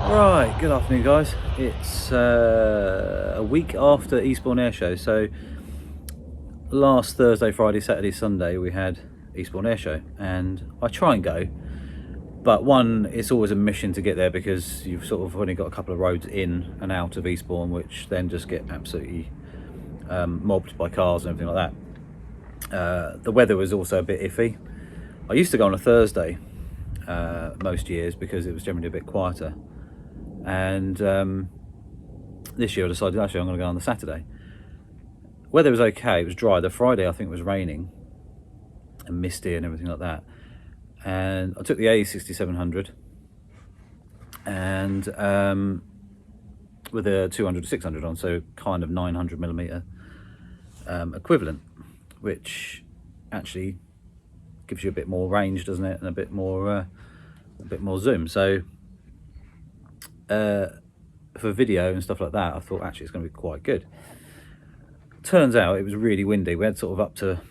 Right, good afternoon guys. It's a week after Eastbourne Airshow. So last Thursday, Friday, Saturday, Sunday we had Eastbourne Airshow, and I try and go, but one, it's always a mission to get there because you've sort of only got a couple of roads in and out of Eastbourne, which then just get absolutely mobbed by cars and everything like that. The weather was also a bit iffy. I used to go on a Thursday most years because it was generally a bit quieter. And this year I decided actually I'm going to go on the Saturday. Weather was okay, it was dry. The Friday I think it was raining and misty and everything like that. And I took the A6700 and with a 200-600 on, so kind of 900mm equivalent, which actually gives you a bit more range, doesn't it, and a bit more zoom. So for video and stuff like that, I thought actually it's going to be quite good. Turns out it was really windy. We had sort of up to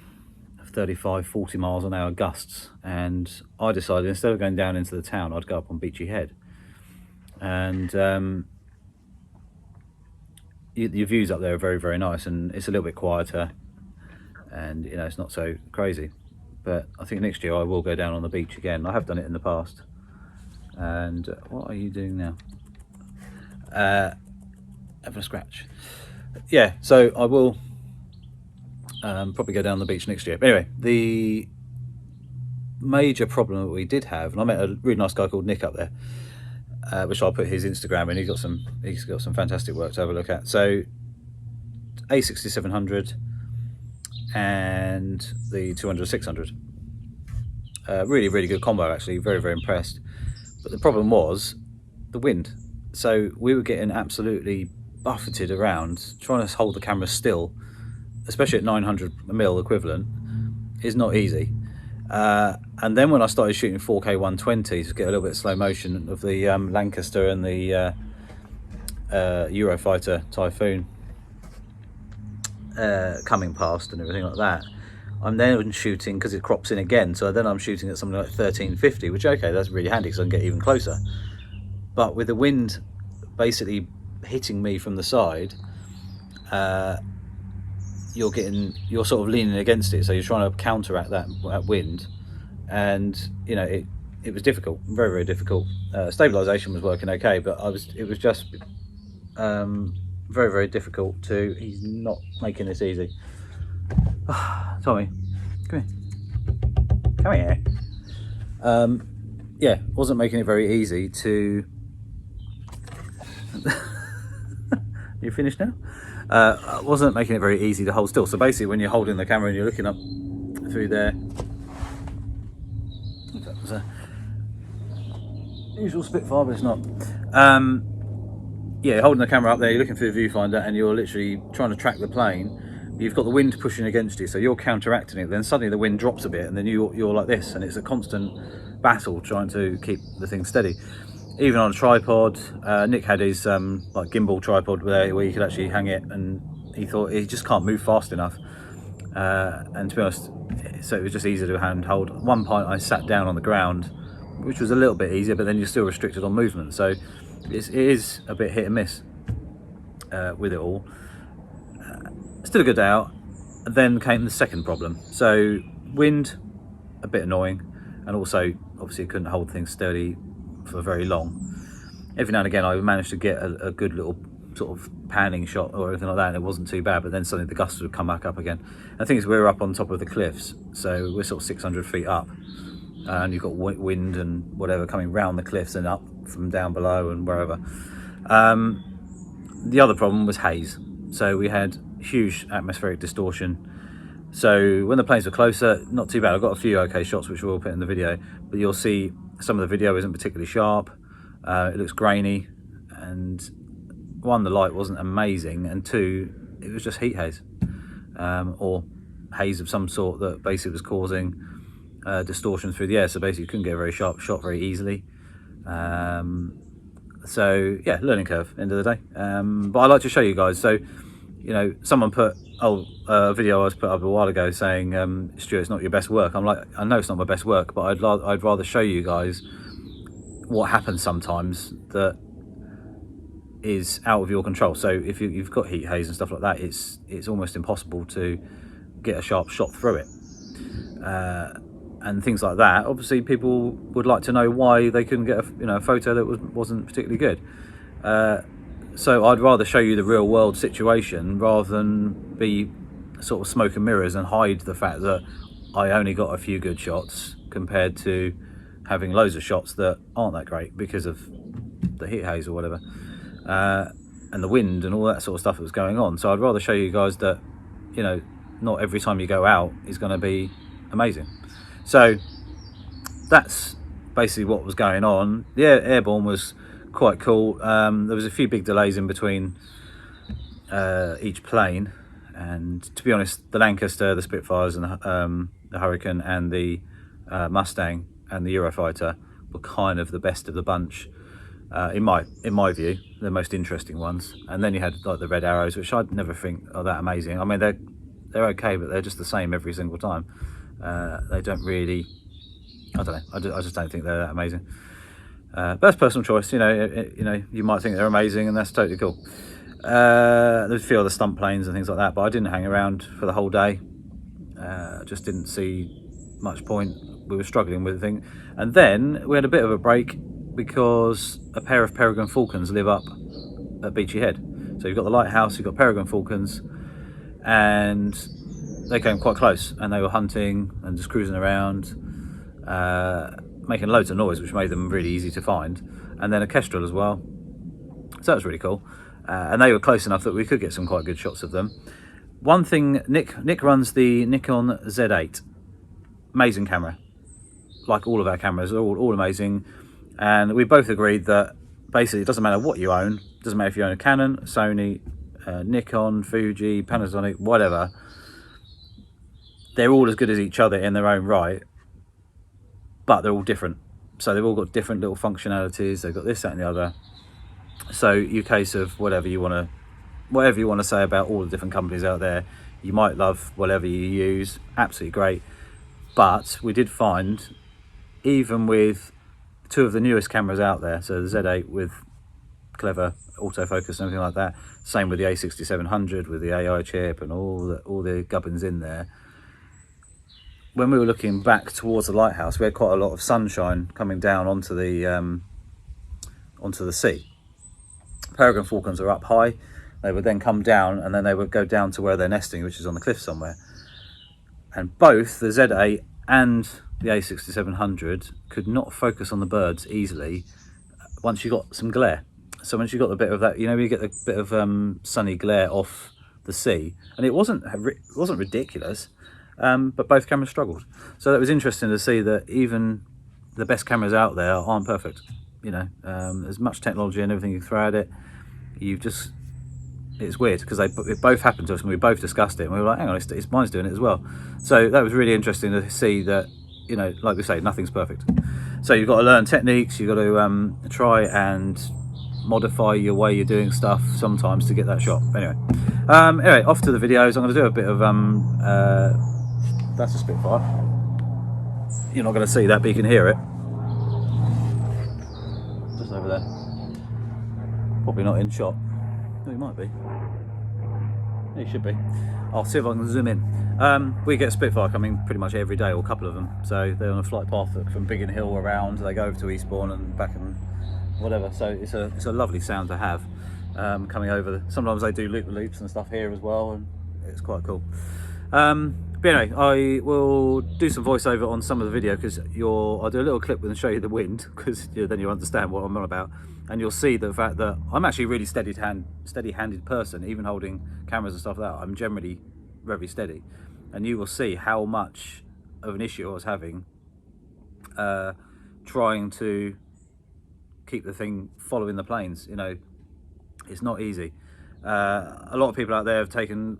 35-40 miles an hour gusts, and I decided instead of going down into the town, I'd go up on Beachy Head. And your views up there are very, very nice, and it's a little bit quieter, and you know, it's not so crazy. But I think next year I will go down on the beach again. I have done it in the past. And what are you doing now? Having a scratch. Yeah, so I will probably go down the beach next year. But anyway, the major problem that we did have, and I met a really nice guy called Nick up there, which I'll put his Instagram in. He's got some fantastic work to have a look at. So A6700 and the 200-600, really good combo actually. Very impressed. But the problem was the wind. So we were getting absolutely buffeted around. Trying to hold the camera still, especially at 900mm equivalent, is not easy. And then when I started shooting 4K 120 to get a little bit of slow motion of the Lancaster and the Eurofighter Typhoon coming past and everything like that, I'm then shooting, because it crops in again, so then I'm shooting at something like 1350, which, okay, that's really handy because I can get even closer. But with the wind basically hitting me from the side, you're sort of leaning against it, so you're trying to counteract that wind, and you know, it was difficult, very difficult. Stabilization was working okay, but it was just very difficult to. He's not making this easy. Tommy, come here. Yeah, wasn't making it very easy to. You finished now? Wasn't making it very easy to hold still. So basically, when you're holding the camera and you're looking up through there, that was a usual Spitfire, but it's not. Yeah, holding the camera up there, you're looking through the viewfinder, and you're literally trying to track the plane. You've got the wind pushing against you, so you're counteracting it. Then suddenly the wind drops a bit, and then you're like this, and it's a constant battle trying to keep the thing steady. Even on a tripod, Nick had his like gimbal tripod there where you could actually hang it, and he thought he just can't move fast enough. And to be honest, so it was just easier to handhold. At one point I sat down on the ground, which was a little bit easier, but then you're still restricted on movement. So it is a bit hit and miss with it all. Still a good day out. And then came the second problem. So wind, a bit annoying, and also obviously couldn't hold things steady for very long. Every now and again I managed to get a good little sort of panning shot or anything like that, and it wasn't too bad, but then suddenly the gusts would come back up again. And the thing is, we're up on top of the cliffs, so we're sort of 600 feet up, and you've got wind and whatever coming round the cliffs and up from down below and wherever. The other problem was haze. So we had huge atmospheric distortion. So when the planes were closer, not too bad. I've got a few okay shots which we'll put in the video, but you'll see some of the video isn't particularly sharp. It looks grainy, and one, the light wasn't amazing, and two, it was just heat haze, or haze of some sort that basically was causing distortion through the air. So basically you couldn't get a very sharp shot very easily. So yeah, learning curve, end of the day. But I like to show you guys. So, you know, someone put a video I was put up a while ago saying, Stuart, it's not your best work. I'm like, I know it's not my best work, but I'd rather show you guys what happens sometimes, that is out of your control. So if you've got heat haze and stuff like that, it's almost impossible to get a sharp shot through it, and things like that. Obviously people would like to know why they couldn't get a photo that wasn't particularly good. So I'd rather show you the real world situation rather than be sort of smoke and mirrors and hide the fact that I only got a few good shots compared to having loads of shots that aren't that great because of the heat haze or whatever, and the wind and all that sort of stuff that was going on. So I'd rather show you guys that, you know, not every time you go out is going to be amazing. So that's basically what was going on. The airborne was quite cool. There was a few big delays in between each plane, and to be honest, the Lancaster, the Spitfires, and the Hurricane, and the Mustang and the Eurofighter were kind of the best of the bunch, in my view, the most interesting ones. And then you had like the Red Arrows, which I'd never think are that amazing. I mean, they're okay, but they're just the same every single time. They don't really, I don't know, I just don't think they're that amazing. But that's personal choice. You know, you might think they're amazing, and that's totally cool. There's a few other stunt planes and things like that, but I didn't hang around for the whole day. Just didn't see much point. We were struggling with the thing, and then we had a bit of a break because a pair of peregrine falcons live up at Beachy Head. So you've got the lighthouse, you've got peregrine falcons, and they came quite close, and they were hunting and just cruising around, making loads of noise, which made them really easy to find. And then a kestrel as well, so that was really cool. And they were close enough that we could get some quite good shots of them. One thing, Nick runs the Nikon Z8, amazing camera, like all of our cameras are all amazing. And we both agreed that basically it doesn't matter what you own, it doesn't matter if you own a Canon, Sony, Nikon, Fuji, Panasonic, whatever, they're all as good as each other in their own right, but they're all different. So they've all got different little functionalities, they've got this, that and the other. So you case of whatever you want to say about all the different companies out there. You might love whatever you use, absolutely great, but we did find, even with two of the newest cameras out there, so the Z8 with clever autofocus and everything like that, same with the A6700 with the AI chip and all the gubbins in there, when we were looking back towards the lighthouse, we had quite a lot of sunshine coming down onto the sea. Peregrine falcons are up high, they would then come down, and then they would go down to where they're nesting, which is on the cliff somewhere. And both the Z8 and the A6700 could not focus on the birds easily once you got some glare. So once you got the bit of that, you know, you get a bit of sunny glare off the sea, and it wasn't ridiculous, but both cameras struggled. So that was interesting to see that even the best cameras out there aren't perfect. You know, there's much technology and everything you throw at it, it's weird because it both happened to us and we both discussed it and we were like, hang on, it's mine's doing it as well. So that was really interesting to see that, you know, like we say, nothing's perfect. So you've got to learn techniques, you've got to try and modify your way you're doing stuff sometimes to get that shot. Anyway, off to the videos. I'm going to do a bit of that's a Spitfire. You're not going to see that, but you can hear it just over there. Probably not in shot. No, it might be. It should be. I'll see if I can zoom in. We get Spitfire coming pretty much every day, or a couple of them. So they're on a flight path from Biggin Hill around. They go over to Eastbourne and back and whatever. So it's a lovely sound to have coming over. Sometimes they do loop-the-loops and stuff here as well, and it's quite cool. But anyway, I will do some voiceover on some of the video because I'll do a little clip and show you the wind, because then you'll understand what I'm on about, and you'll see the fact that I'm actually a really steady-handed person, even holding cameras and stuff like that. I'm generally very steady, and you will see how much of an issue I was having trying to keep the thing following the planes. You know, it's not easy. A lot of people out there have taken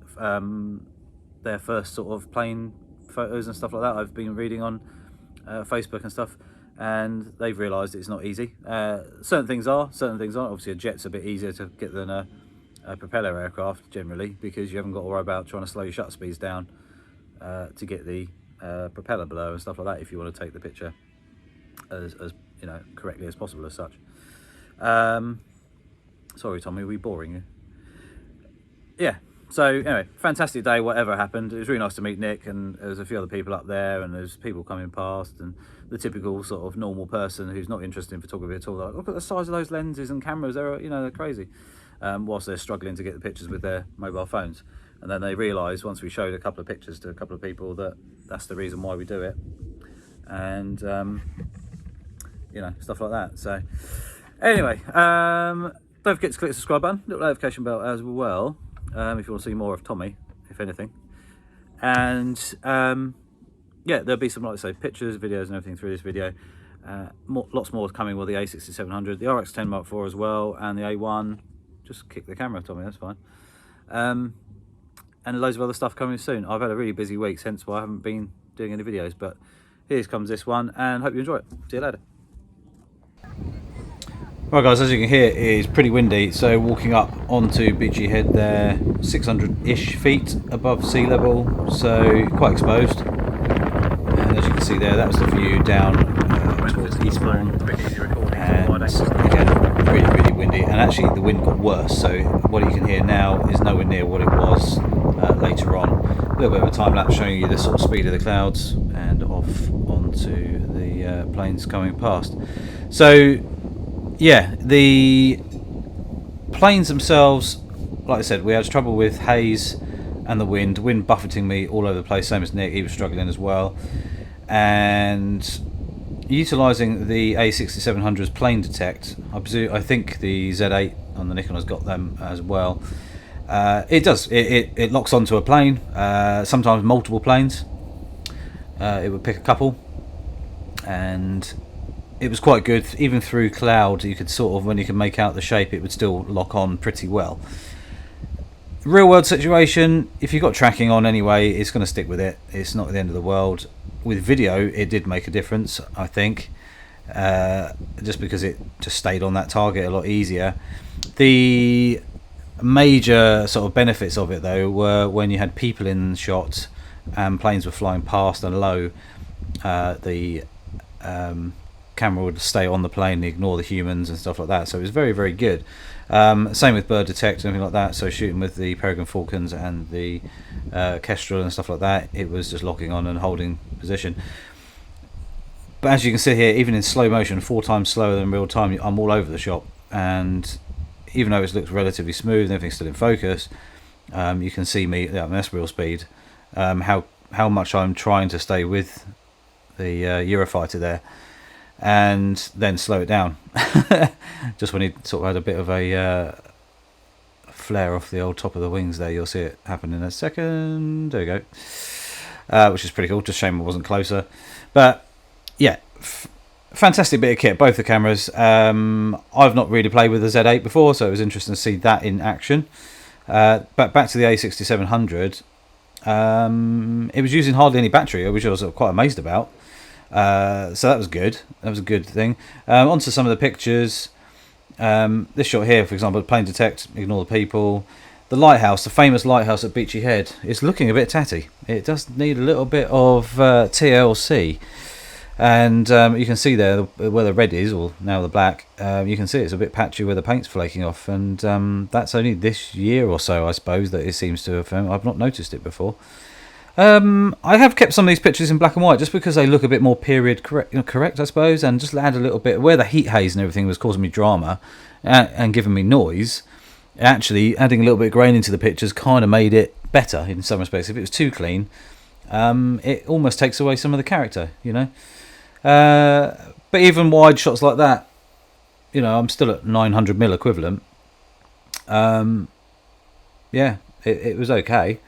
their first sort of plane photos and stuff like that. I've been reading on Facebook and stuff, and they've realised it's not easy. Certain things are, certain things aren't. Obviously a jet's a bit easier to get than a propeller aircraft generally, because you haven't got to worry about trying to slow your shutter speeds down to get the propeller below and stuff like that, if you want to take the picture as you know, correctly as possible as such. Sorry, Tommy, are we boring you? Yeah. So anyway, fantastic day. Whatever happened, it was really nice to meet Nick, and there's a few other people up there, and there's people coming past, and the typical sort of normal person who's not interested in photography at all. They're like, look at the size of those lenses and cameras. They're crazy. Whilst they're struggling to get the pictures with their mobile phones, and then they realise once we showed a couple of pictures to a couple of people that that's the reason why we do it, and stuff like that. So anyway, don't forget to click the subscribe button, little notification bell as well, if you want to see more of Tommy, if anything. And yeah, there'll be some, like I say, pictures, videos and everything through this video. Lots more coming with the A6700, the RX10 Mark IV as well, and the A1. Just kick the camera, Tommy, that's fine. And loads of other stuff coming soon. I've had a really busy week, hence why I haven't been doing any videos, but here comes this one, and hope you enjoy it. See you later. Right guys, as you can hear, it is pretty windy, so walking up onto Beachy Head there, 600-ish feet above sea level, so quite exposed. And as you can see there, that was the view down towards Eastbourne, and again, really windy, and actually the wind got worse, so what you can hear now is nowhere near what it was later on. A little bit of a time lapse showing you the sort of speed of the clouds and off onto the planes coming past. So yeah, the planes themselves, like I said, we had trouble with haze and the wind buffeting me all over the place, same as Nick, he was struggling as well. And utilising the A6700's plane detect, I think the Z8 on the Nikon has got them as well. It locks onto a plane, sometimes multiple planes. It would pick a couple, and it was quite good. Even through cloud, you could sort of, when you can make out the shape, it would still lock on pretty well. Real world situation, if you've got tracking on anyway, it's going to stick with it. It's not the end of the world. With video, it did make a difference, I think, just because it just stayed on that target a lot easier. The major sort of benefits of it though were when you had people in shot and planes were flying past and low, the camera would stay on the plane and ignore the humans and stuff like that, so it was very good. Same with bird detect and everything like that, so shooting with the Peregrine Falcons and the Kestrel and stuff like that, it was just locking on and holding position. But as you can see here, even in slow motion, 4 times slower than real time, I'm all over the shop, and even though it looks relatively smooth and everything's still in focus, you can see me, that's real speed, how much I'm trying to stay with the Eurofighter there, and then slow it down just when he sort of had a bit of a flare off the old top of the wings there. You'll see it happen in a second. There we go. Which is pretty cool. Just shame it wasn't closer, but yeah, fantastic bit of kit, both the cameras. I've not really played with the Z8 before, so it was interesting to see that in action. But back to the A6700, it was using hardly any battery, which I was quite amazed about. So that was good. That was a good thing. Onto some of the pictures. This shot here, for example, plane detect, ignore the people. The lighthouse, the famous lighthouse at Beachy Head, is looking a bit tatty. It does need a little bit of TLC. And you can see there where the red is, or now the black, you can see it's a bit patchy where the paint's flaking off. And that's only this year or so, I suppose, that it seems to have. I've not noticed it before. I have kept some of these pictures in black and white just because they look a bit more period correct, I suppose, and just add a little bit where the heat haze and everything was causing me drama and giving me noise. Actually, adding a little bit of grain into the pictures kind of made it better in some respects. If it was too clean, it almost takes away some of the character, you know. But even wide shots like that, you know, I'm still at 900mm equivalent. Yeah, it was okay.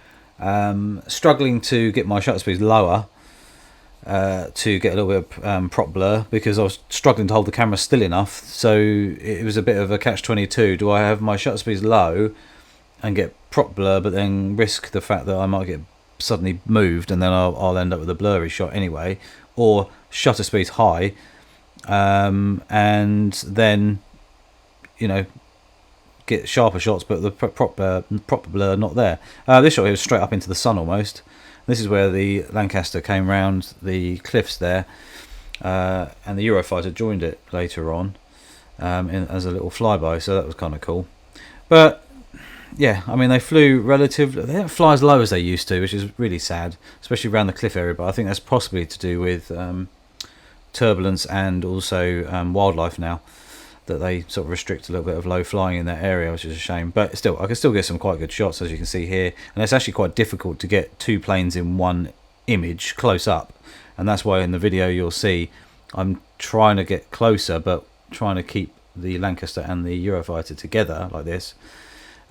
Struggling to get my shutter speeds lower to get a little bit of prop blur, because I was struggling to hold the camera still enough, so it was a bit of a catch-22. Do I have my shutter speeds low and get prop blur, but then risk the fact that I might get suddenly moved and then I'll end up with a blurry shot anyway, or shutter speeds high and then, you know, get sharper shots but the prop blur not there. This shot here was straight up into the sun almost. This is where the Lancaster came round the cliffs there, and the Eurofighter joined it later on as a little flyby, so that was kind of cool. But yeah, I mean, they flew relatively, they don't fly as low as they used to, which is really sad, especially around the cliff area. But I think that's possibly to do with turbulence and also wildlife now, that they sort of restrict a little bit of low flying in that area, which is a shame. But still, I can still get some quite good shots, as you can see here. And it's actually quite difficult to get two planes in one image close up, and that's why in the video you'll see I'm trying to get closer, but trying to keep the Lancaster and the Eurofighter together like this.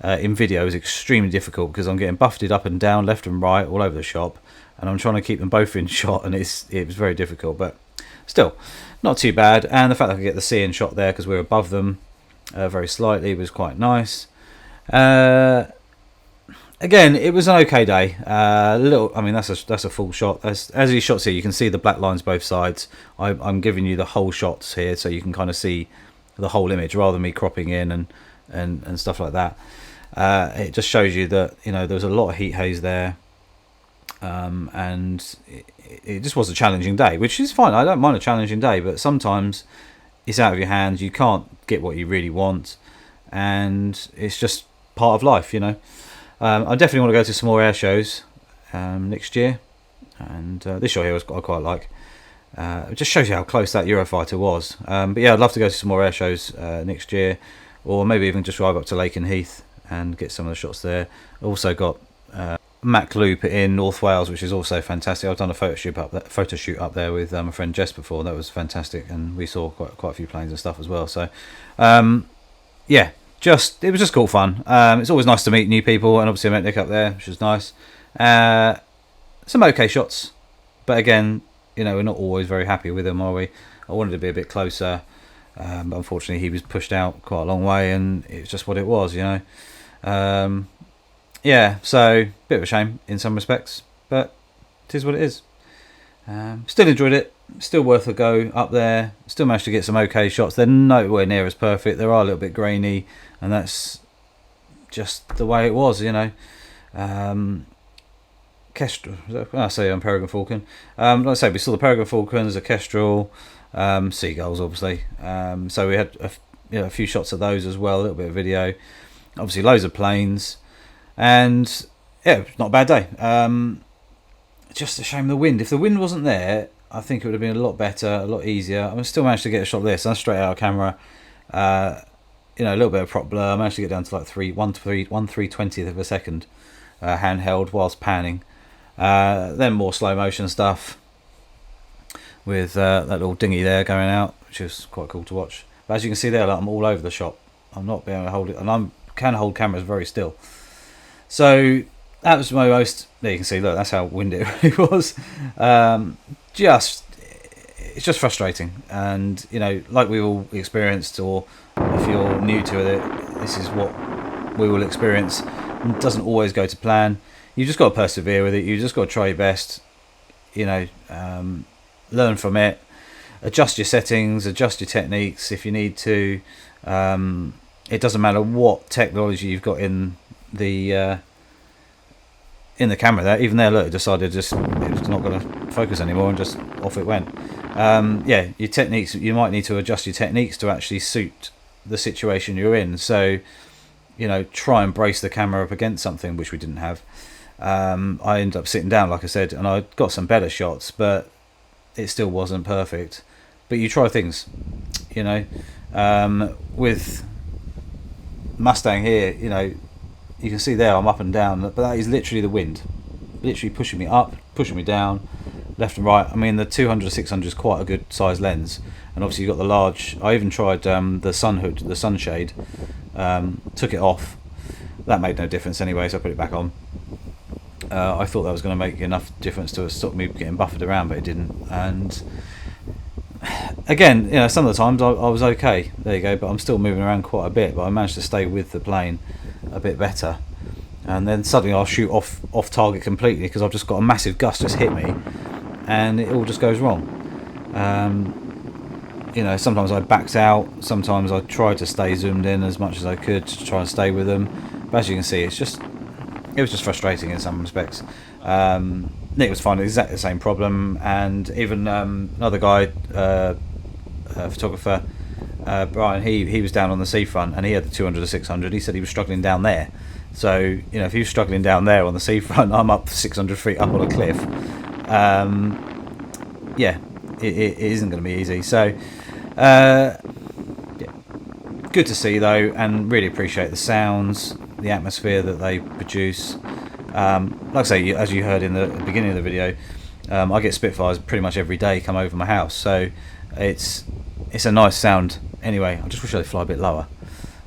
In video is extremely difficult because I'm getting buffeted up and down, left and right, all over the shop, and I'm trying to keep them both in shot, and it was very difficult, but still not too bad. And the fact that I could get the sea in shot there because we're above them very slightly was quite nice. Again, it was an okay day. I mean, that's a full shot. As these shots here, you can see the black lines both sides. I'm giving you the whole shots here, so you can kind of see the whole image rather than me cropping in and stuff like that. It just shows you that, you know, there was a lot of heat haze there, and it just was a challenging day, which is fine. I don't mind a challenging day, but sometimes it's out of your hands. You can't get what you really want, and it's just part of life, you know. I definitely want to go to some more air shows next year, and this shot here I quite like. It just shows you how close that Eurofighter was. But yeah, I'd love to go to some more air shows next year, or maybe even just drive up to Lake and Heath and get some of the shots there. Also got Mac Loop in North Wales, which is also fantastic. I've done a photo shoot up there with my friend Jess before. That was fantastic, and we saw quite a few planes and stuff as well. So yeah, it was just cool fun. It's always nice to meet new people, and obviously I met Nick up there, which was nice. Some okay shots, but again, you know, we're not always very happy with them, are we? I wanted to be a bit closer, but unfortunately he was pushed out quite a long way, and it's just what it was, you know. Yeah, so bit of a shame in some respects, but it is what it is. Still enjoyed it, still worth a go up there. Still managed to get some okay shots. They're nowhere near as perfect. They are a little bit grainy, and that's just the way it was, you know. Kestrel, I say Peregrine Falcon. Like I say, we saw the Peregrine Falcons, the Kestrel, seagulls, obviously. So we had a few shots of those as well, a little bit of video. Obviously, loads of planes, and yeah, not a bad day. Just a shame of the wind. If the wind wasn't there, I think it would have been a lot better, a lot easier. I still managed to get a shot of this. I'm straight out of camera. You know, a little bit of prop blur. I managed to get down to like 1/320th of a second handheld whilst panning. Then more slow motion stuff with that little dinghy there going out, which is quite cool to watch. But as you can see there, like, I'm all over the shop. I'm not being able to hold it, and I can hold cameras very still. So that was my most. There you can see. Look, that's how windy it was. It's just frustrating, and you know, like we all experienced, or if you're new to it, this is what we will experience. It doesn't always go to plan. You just got to persevere with it. You just got to try your best. You know, learn from it. Adjust your settings. Adjust your techniques if you need to. It doesn't matter what technology you've got in the camera there. Even there, look, it decided it was not going to focus anymore, and just off it went. Yeah, your techniques, you might need to adjust your techniques to actually suit the situation you're in. So, you know, try and brace the camera up against something, which we didn't have. I ended up sitting down, like I said, and I got some better shots, but it still wasn't perfect. But you try things, you know. With Mustang here, you know, you can see there I'm up and down, but that is literally the wind, literally pushing me up, pushing me down, left and right. I mean, the 200-600 is quite a good size lens, and obviously you've got the large. I even tried the sun hood, the sunshade, took it off. That made no difference anyway, so I put it back on. I thought that was going to make enough difference to stop me getting buffered around, but it didn't. And again, you know, some of the times I was okay. There you go, but I'm still moving around quite a bit. But I managed to stay with the plane a bit better. And then suddenly I'll shoot off target completely because I've just got a massive gust just hit me, and it all just goes wrong. You know, sometimes I backed out. Sometimes I tried to stay zoomed in as much as I could to try and stay with them. But as you can see, it was just frustrating in some respects. Nick was finding exactly the same problem, and even another guy, photographer, Brian, he was down on the seafront and he had the 200 or 600. He said he was struggling down there. So, you know, if he was struggling down there on the seafront, I'm up 600 feet up on a cliff. Yeah, it isn't going to be easy. So, yeah, good to see though, and really appreciate the sounds, the atmosphere that they produce. Like I say, as you heard in the beginning of the video, I get Spitfires pretty much every day come over my house, so it's a nice sound. Anyway, I just wish they'd fly a bit lower,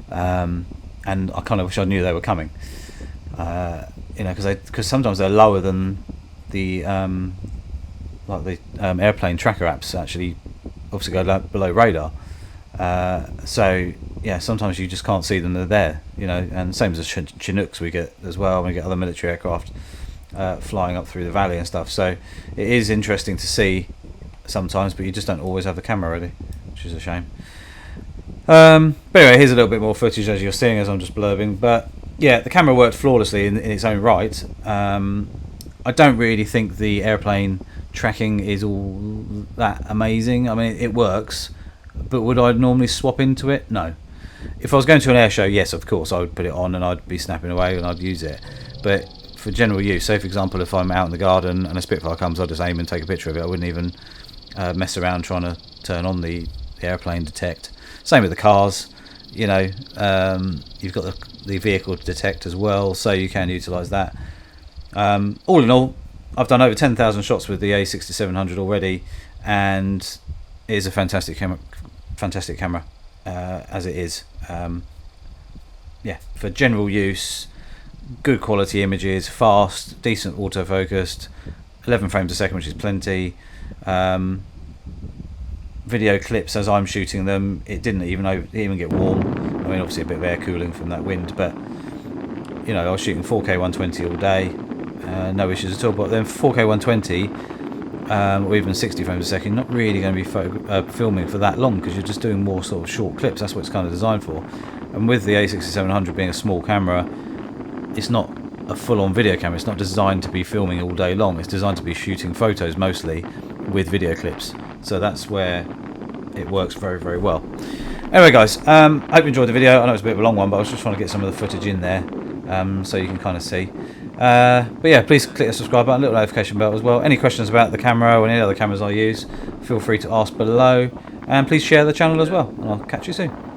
and I kind of wish I knew they were coming. You know, because sometimes they're lower than the airplane tracker apps actually obviously go below radar. So yeah, sometimes you just can't see them, they're there, you know, and same as the Chinooks we get as well. We get other military aircraft flying up through the valley and stuff, so it is interesting to see sometimes, but you just don't always have the camera ready, which is a shame. But anyway, here's a little bit more footage as you're seeing as I'm just blurbing. But yeah, the camera worked flawlessly in its own right. I don't really think the airplane tracking is all that amazing. I mean, it works, but would I normally swap into it? No. If I was going to an air show, yes, of course, I would put it on and I'd be snapping away and I'd use it. But for general use, say for example, if I'm out in the garden and a Spitfire comes, I'll just aim and take a picture of it. I wouldn't even mess around trying to turn on the airplane detect. Same with the cars, you know, you've got the vehicle detect as well, so you can utilise that. All in all, I've done over 10,000 shots with the A6700 already, and it is a fantastic camera as it is. Yeah, for general use, good quality images, fast, decent autofocused, 11 frames a second, which is plenty. Video clips as I'm shooting them, it didn't even get warm. I mean, obviously a bit of air cooling from that wind, but you know, I was shooting 4K 120 all day, no issues at all. But then 4K 120 or even 60 frames a second, not really going to be filming for that long, because you're just doing more sort of short clips. That's what it's kind of designed for. And with the A6700 being a small camera, it's not a full-on video camera. It's not designed to be filming all day long. It's designed to be shooting photos mostly with video clips. So that's where it works very, very well. Anyway, guys, hope you enjoyed the video. I know it's a bit of a long one, but I was just trying to get some of the footage in there so you can kind of see. But yeah, please click the subscribe button, little notification bell as well. Any questions about the camera or any other cameras I use, feel free to ask below. And please share the channel as well. And I'll catch you soon.